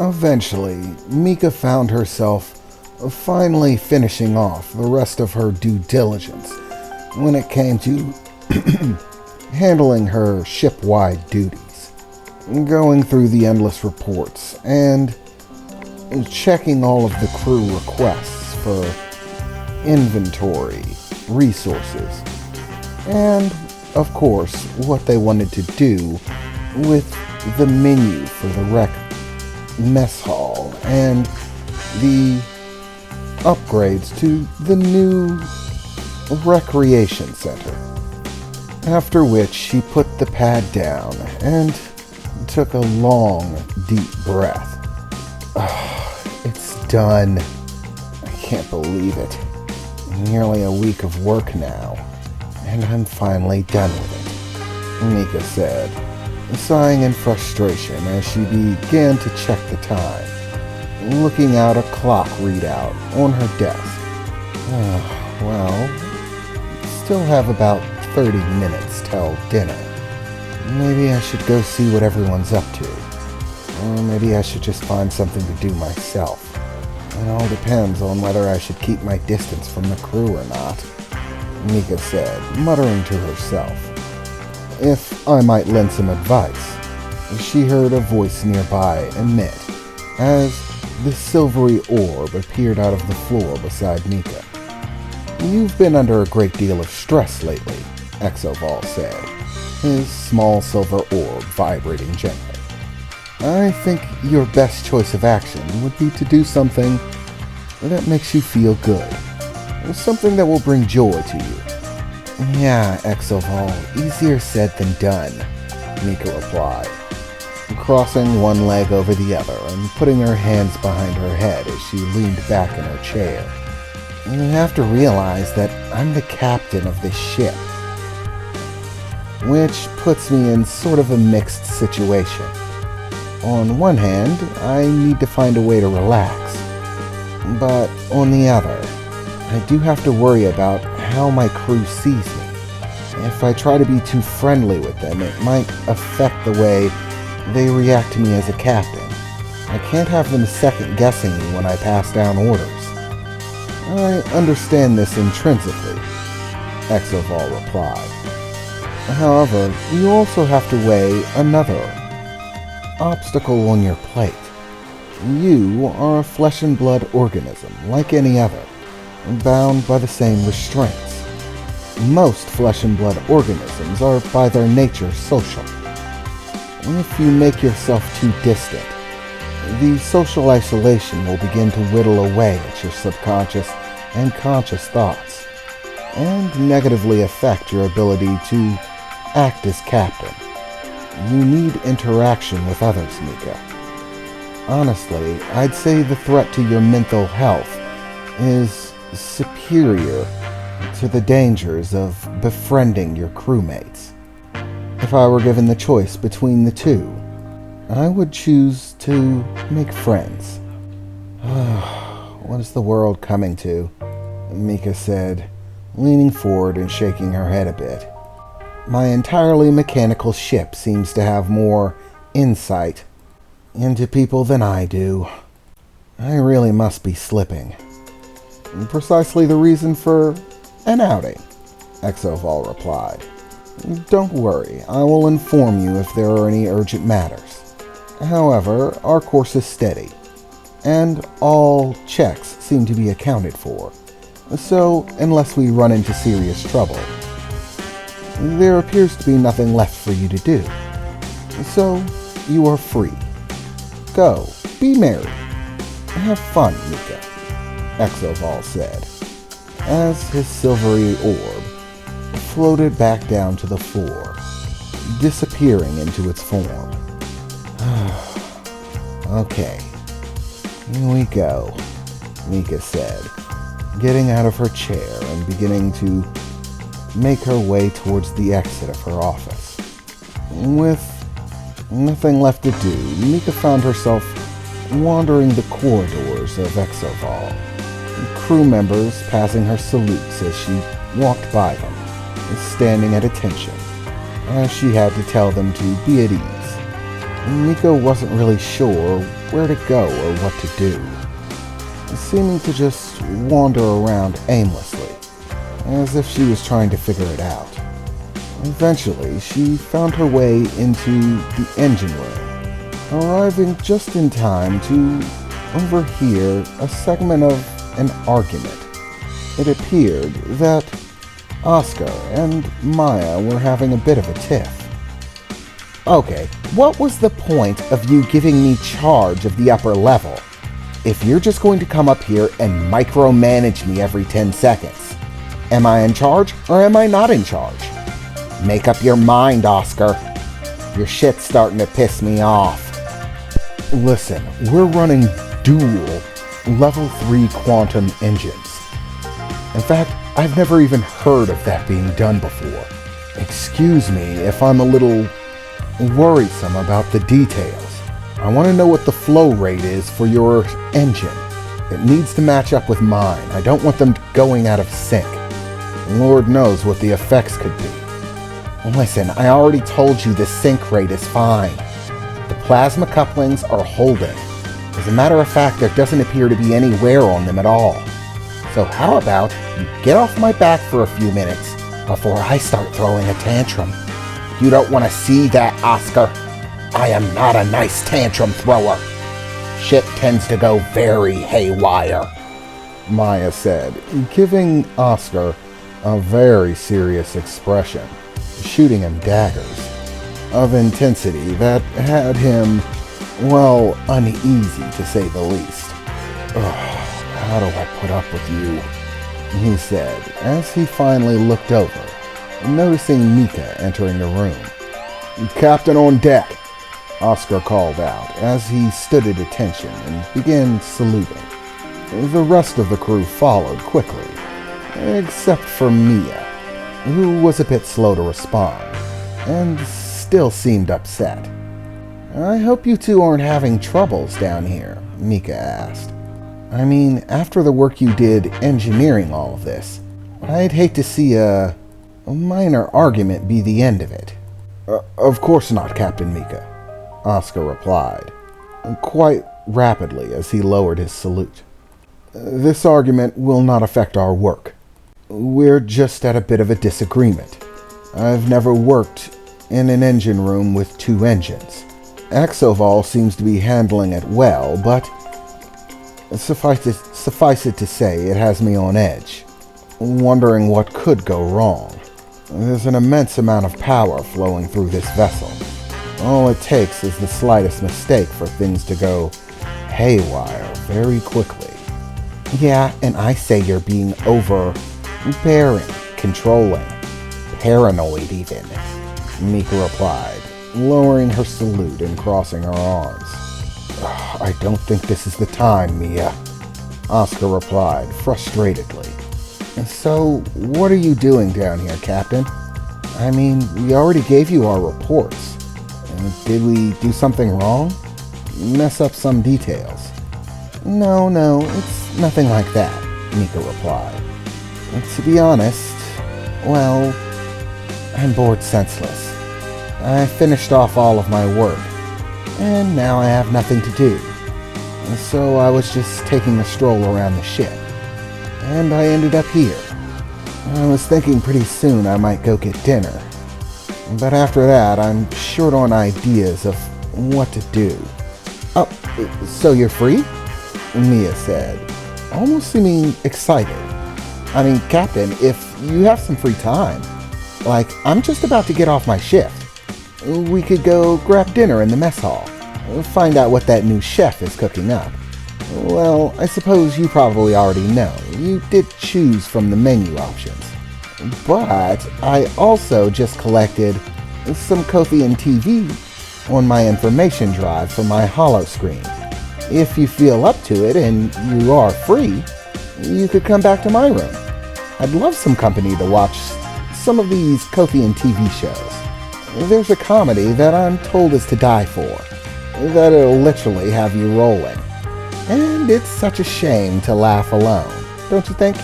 Eventually, Mika found herself finally finishing off the rest of her due diligence when it came to handling her ship-wide duties, going through the endless reports and checking all of the crew requests for inventory, resources, and, of course, what they wanted to do with the menu for the mess hall and the upgrades to the new recreation center. After which she put the pad down and took a long, deep breath. It's done. I can't believe it. Nearly a week of work now, and I'm finally done with it, Mika said, sighing in frustration as she began to check the time, looking out a clock readout on her desk. Still have about 30 minutes till dinner. Maybe I should go see what everyone's up to. Or maybe I should just find something to do myself. It all depends on whether I should keep my distance from the crew or not, Mika said, muttering to herself. If I might lend some advice, she heard a voice nearby emit as the silvery orb appeared out of the floor beside Mika. You've been under a great deal of stress lately, Exovol said, his small silver orb vibrating gently. I think your best choice of action would be to do something that makes you feel good. Something that will bring joy to you. Yeah, Exovol, easier said than done, Mika replied, crossing one leg over the other and putting her hands behind her head as she leaned back in her chair. You have to realize that I'm the captain of this ship, which puts me in sort of a mixed situation. On one hand, I need to find a way to relax, but on the other, I do have to worry about how my crew sees me. If I try to be too friendly with them, it might affect the way they react to me as a captain. I can't have them second-guessing me when I pass down orders. I understand this intrinsically, Exovol replied. However, you also have to weigh another obstacle on your plate. You are a flesh and blood organism, like any other, bound by the same restraints. Most flesh and blood organisms are by their nature social. If you make yourself too distant, the social isolation will begin to whittle away at your subconscious and conscious thoughts, and negatively affect your ability to act as captain. You need interaction with others, Mika. Honestly, I'd say the threat to your mental health is superior to the dangers of befriending your crewmates. If I were given the choice between the two, I would choose to make friends. What is the world coming to? Mika said, leaning forward and shaking her head a bit. My entirely mechanical ship seems to have more insight into people than I do. I really must be slipping. Precisely the reason for an outing, Exovol replied. Don't worry, I will inform you if there are any urgent matters. However, our course is steady, and all checks seem to be accounted for. So, unless we run into serious trouble, there appears to be nothing left for you to do. So, you are free. Go, be merry. Have fun, Mika, Exovol said, as his silvery orb floated back down to the floor, disappearing into its form. Okay, here we go, Mika said, getting out of her chair and beginning to make her way towards the exit of her office. With nothing left to do, Mika found herself wandering the corridors of Exovol, crew members passing her salutes as she walked by them, standing at attention, as she had to tell them to be at ease. Miko wasn't really sure where to go or what to do, seeming to just wander around aimlessly, as if she was trying to figure it out. Eventually, she found her way into the engine room, arriving just in time to overhear a segment of an argument. It appeared that Oscar and Maya were having a bit of a tiff. Okay, what was the point of you giving me charge of the upper level if you're just going to come up here and micromanage me every 10 seconds? Am I in charge or am I not in charge? Make up your mind, Oscar. Your shit's starting to piss me off. Listen, we're running dual level 3 quantum engines. In fact, I've never even heard of that being done before. Excuse me if I'm a little worrisome about the details. I want to know what the flow rate is for your engine. It needs to match up with mine. I don't want them going out of sync. Lord knows what the effects could be. Listen, I already told you the sync rate is fine. The plasma couplings are holding. As a matter of fact, there doesn't appear to be any wear on them at all. So how about you get off my back for a few minutes before I start throwing a tantrum? You don't want to see that, Oscar. I am not a nice tantrum thrower. Shit tends to go very haywire, Maya said, giving Oscar a very serious expression, shooting him daggers of intensity that had him, well, uneasy to say the least. Ugh, how do I put up with you? He said, as he finally looked over, noticing Mika entering the room. Captain on deck, Oscar called out as he stood at attention and began saluting. The rest of the crew followed quickly, except for Mia, who was a bit slow to respond, and still seemed upset. I hope you two aren't having troubles down here, Mika asked. I mean, after the work you did engineering all of this, I'd hate to see a minor argument be the end of it. Of course not, Captain Mika, Oscar replied, quite rapidly as he lowered his salute. This argument will not affect our work. We're just at a bit of a disagreement. I've never worked in an engine room with 2 engines. Exovol seems to be handling it well, but suffice it to say, it has me on edge, wondering what could go wrong. There's an immense amount of power flowing through this vessel. All it takes is the slightest mistake for things to go haywire very quickly. Yeah, and I say you're being overbearing, controlling, paranoid even, Mika replied, lowering her salute and crossing her arms. I don't think this is the time, Mia, Oscar replied frustratedly. So, what are you doing down here, Captain? I mean, we already gave you our reports. Did we do something wrong? Mess up some details? No, it's nothing like that, Mika replied. To be honest, well, I'm bored senseless. I finished off all of my work, and now I have nothing to do. So I was just taking a stroll around the ship, and I ended up here. I was thinking pretty soon I might go get dinner, but after that I'm short on ideas of what to do. Oh, so you're free? Mia said, almost seeming excited. I mean, Captain, if you have some free time, like, I'm just about to get off my shift. We could go grab dinner in the mess hall. Find out what that new chef is cooking up. Well, I suppose you probably already know. You did choose from the menu options. But I also just collected some Kothian TV on my information drive for my holo screen. If you feel up to it and you are free, you could come back to my room. I'd love some company to watch some of these Kothian TV shows. There's a comedy that I'm told is to die for, that'll literally have you rolling. And it's such a shame to laugh alone, don't you think?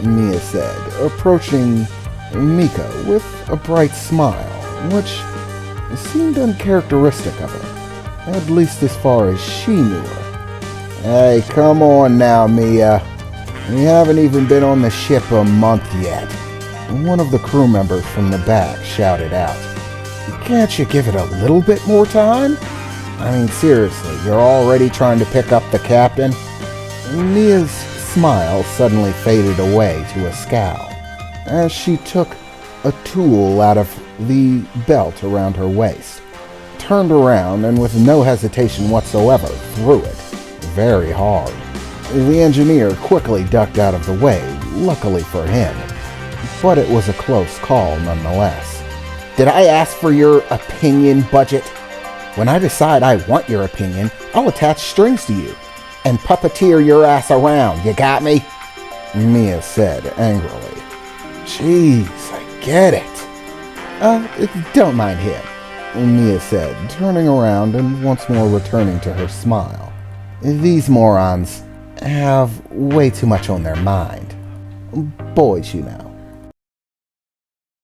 Mia said, approaching Mika with a bright smile, which seemed uncharacteristic of her. At least as far as she knew her. Hey, come on now, Mia. We haven't even been on the ship a month yet. One of the crew members from the back shouted out. Can't you give it a little bit more time? I mean, seriously, you're already trying to pick up the captain? Mia's smile suddenly faded away to a scowl as she took a tool out of the belt around her waist, turned around, and with no hesitation whatsoever, threw it very hard. The engineer quickly ducked out of the way, luckily for him, but it was a close call nonetheless. Did I ask for your opinion, Budget? When I decide I want your opinion, I'll attach strings to you and puppeteer your ass around, you got me? Mia said angrily. Jeez, I get it. Don't mind him, Mia said, turning around and once more returning to her smile. These morons have way too much on their mind. Boys, you know.